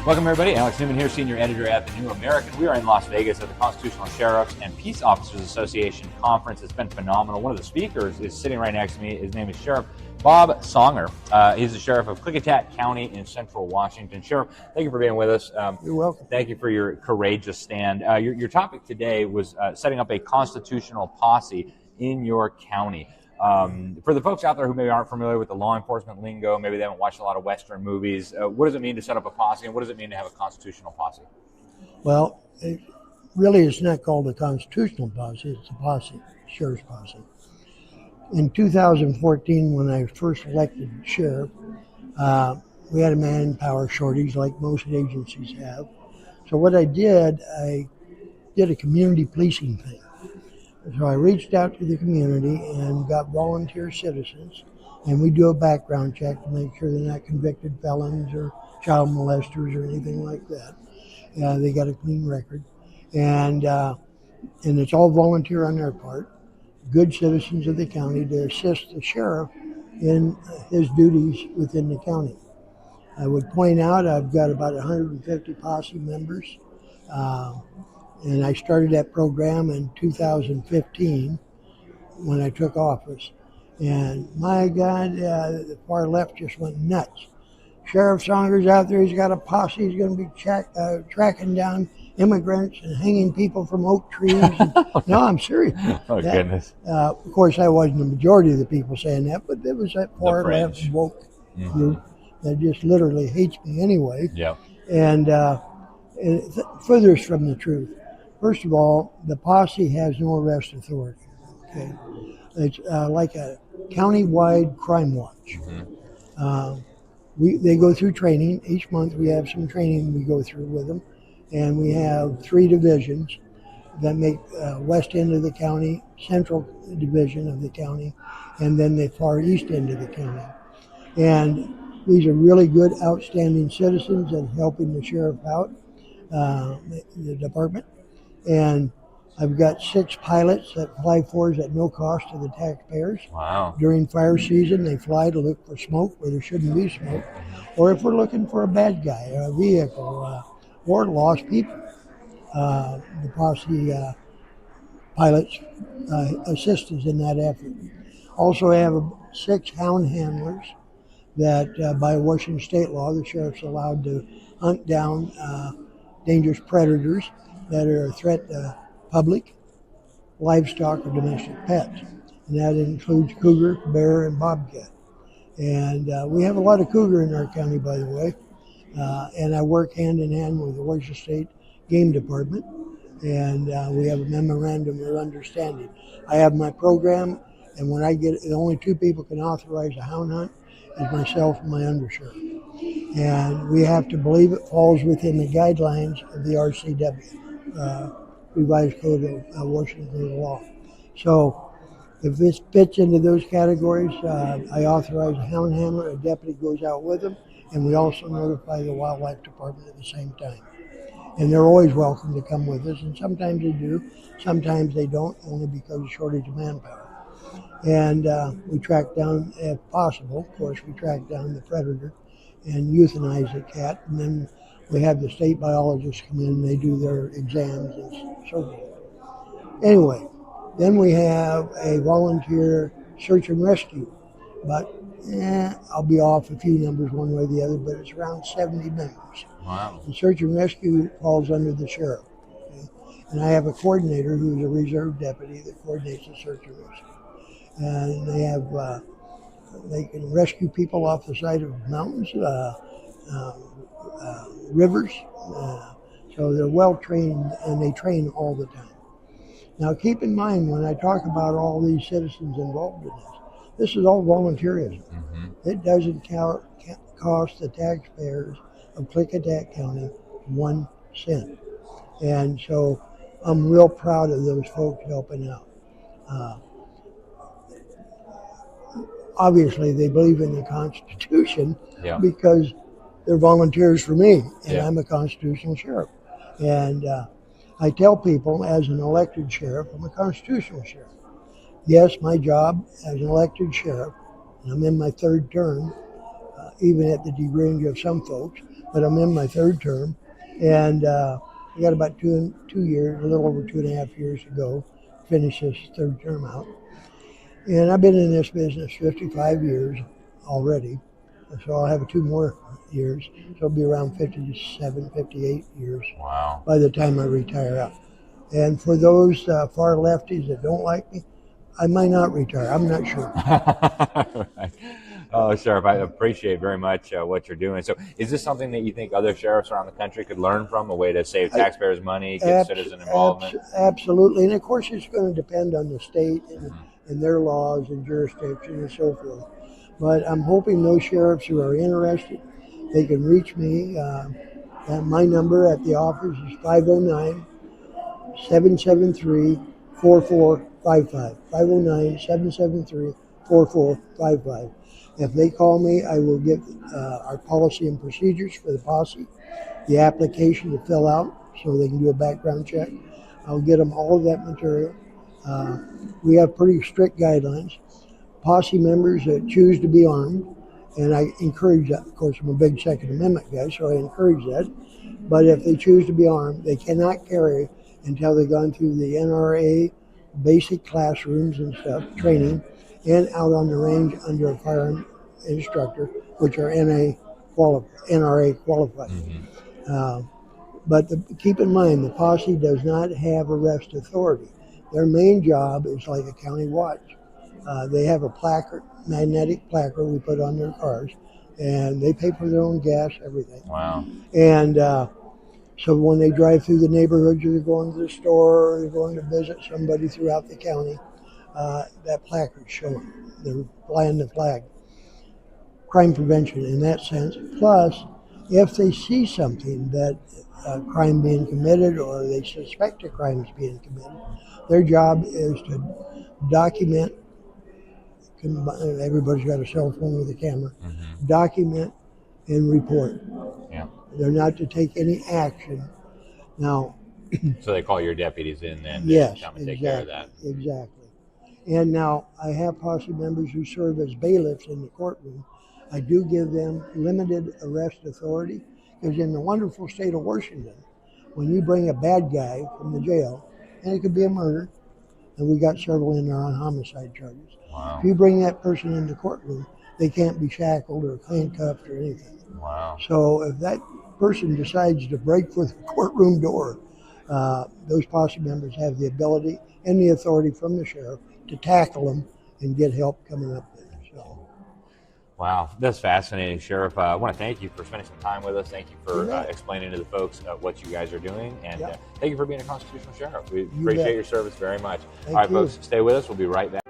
Welcome, everybody. Alex Newman here, senior editor at The New American. We are in Las Vegas at the Constitutional Sheriffs and Peace Officers Association Conference. It's been phenomenal. One of the speakers is sitting right next to me. His name is Sheriff Bob Songer. He's the sheriff of Klickitat County in central Washington. Sheriff, thank you for being with us. You're welcome. Thank you for your courageous stand. Your topic today was setting up a constitutional posse in your county. For the folks out there who maybe aren't familiar with the law enforcement lingo, maybe they haven't watched a lot of Western movies, what does it mean to set up a posse, and what does it mean to have a constitutional posse? Well, it's not called a constitutional posse, it's a posse, sheriff's posse. In 2014, when I was first elected sheriff, we had a manpower shortage like most agencies have. So what I did a community policing thing. So I reached out to the community and got volunteer citizens, and we do a background check to make sure they're not convicted felons or child molesters or anything like that. They got a clean record, and it's all volunteer on their part. Good citizens of the county to assist the sheriff in his duties within the county. I would point out I've got about 150 posse members. And I started that program in 2015 when I took office. And my God, the far left just went nuts. Sheriff Songer's out there, he's got a posse, he's going to be tracking down immigrants and hanging people from oak trees. No, I'm serious. Oh, goodness. Of course, I wasn't the majority of the people saying that, but there was that far left woke group that just literally hates me anyway. Yeah. And furthest from the truth. First of all, the posse has no arrest authority. Okay, it's like a county-wide crime watch. They go through training each month. We have some training we go through with them, and we have 3 divisions that make west end of the county, central division of the county, and then the far east end of the county. And these are really good, outstanding citizens and helping the sheriff out, the department. And I've got 6 pilots that fly fours at no cost to the taxpayers. Wow. During fire season, they fly to look for smoke where there shouldn't be smoke, or if we're looking for a bad guy, or a vehicle, or lost people. The posse pilots assist us in that effort. Also, I have 6 hound handlers that by Washington state law, the sheriff's allowed to hunt down dangerous predators that are a threat to public, livestock, or domestic pets. And that includes cougar, bear, and bobcat. And we have a lot of cougar in our county, by the way. And I work hand in hand with the Washington State Game Department. And we have a memorandum of understanding. I have my program, and when I get, the only 2 people can authorize a hound hunt is myself and my undersheriff. And we have to believe it falls within the guidelines of the RCW. Revised Code of Washington Code of Law. So if this fits into those categories, I authorize a hound handler, a deputy goes out with them, and we also notify the wildlife department at the same time. And they're always welcome to come with us, and sometimes they do, sometimes they don't, only because of shortage of manpower. And we track down, if possible, of course, we track down the predator and euthanize the cat, and then we have the state biologists come in, they do their exams and so forth. Anyway, then we have a volunteer search and rescue, but I'll be off a few numbers one way or the other, but it's around 70 members. Wow. The search and rescue falls under the sheriff. Okay? And I have a coordinator who's a reserve deputy that coordinates the search and rescue. And they have, they can rescue people off the side of mountains, rivers, so they're well trained and they train all the time. Now keep in mind when I talk about all these citizens involved in this is all volunteerism. It doesn't cost the taxpayers of Klickitat County 1 cent. And so I'm real proud of those folks helping out. Obviously they believe in the Constitution because they're volunteers for me, and I'm a constitutional sheriff. And I tell people, as an elected sheriff, I'm a constitutional sheriff. Yes, my job as an elected sheriff, and I'm in my 3rd term, even at the degree of some folks, but I'm in my third term, and I got about two years, a little over 2.5 years to go, finish this third term out. And I've been in this business 55 years already, so I'll have 2 more years. So I'll be around 57, 58 years Wow. by the time I retire out. And for those far lefties that don't like me, I might not retire. I'm not sure. Oh, Sheriff, I appreciate very much what you're doing. So, is this something that you think other sheriffs around the country could learn from? A way to save taxpayers' money, get citizen involvement? Absolutely. And of course, it's going to depend on the state and their laws and jurisdiction and so forth. But I'm hoping those sheriffs who are interested, they can reach me. My number at the office is 509 773 4455. 509 773 4455. If they call me, I will get our policy and procedures for the posse, the application to fill out so they can do a background check. I'll get them all of that material. We have pretty strict guidelines. Posse members that choose to be armed, and I encourage that. Of course, I'm a big Second Amendment guy, so I encourage that. But if they choose to be armed, they cannot carry until they've gone through the NRA basic classrooms and stuff, training, and out on the range under a firearm instructor, which are NRA qualified. But keep in mind, the posse does not have arrest authority. Their main job is like a county watch. They have a placard, magnetic placard we put on their cars, and they pay for their own gas, everything. Wow. And so when they drive through the neighborhoods, or they're going to the store, or they're going to visit somebody throughout the county, that placard's showing. They're flying the flag. Crime prevention in that sense. Plus, if they see something that crime being committed, or they suspect a crime is being committed, their job is to document. Everybody's got a cell phone with a camera. Document and report. Yeah. They're not to take any action. Now, So they call your deputies in then yes, to come and exactly, take care of that. exactly. And now I have posse members who serve as bailiffs in the courtroom. I do give them limited arrest authority, because in the wonderful state of Washington, when you bring a bad guy from the jail, and it could be a murder, and we got several in there on homicide charges. Wow. If you bring that person into the courtroom, they can't be shackled or handcuffed or anything. Wow. So if that person decides to break through the courtroom door, those posse members have the ability and the authority from the sheriff to tackle them and get help coming up there. So. Wow, that's fascinating, Sheriff. I want to thank you for spending some time with us. Thank you for explaining to the folks what you guys are doing. And thank you for being a constitutional sheriff. We appreciate your service very much. All right, folks, stay with us. We'll be right back.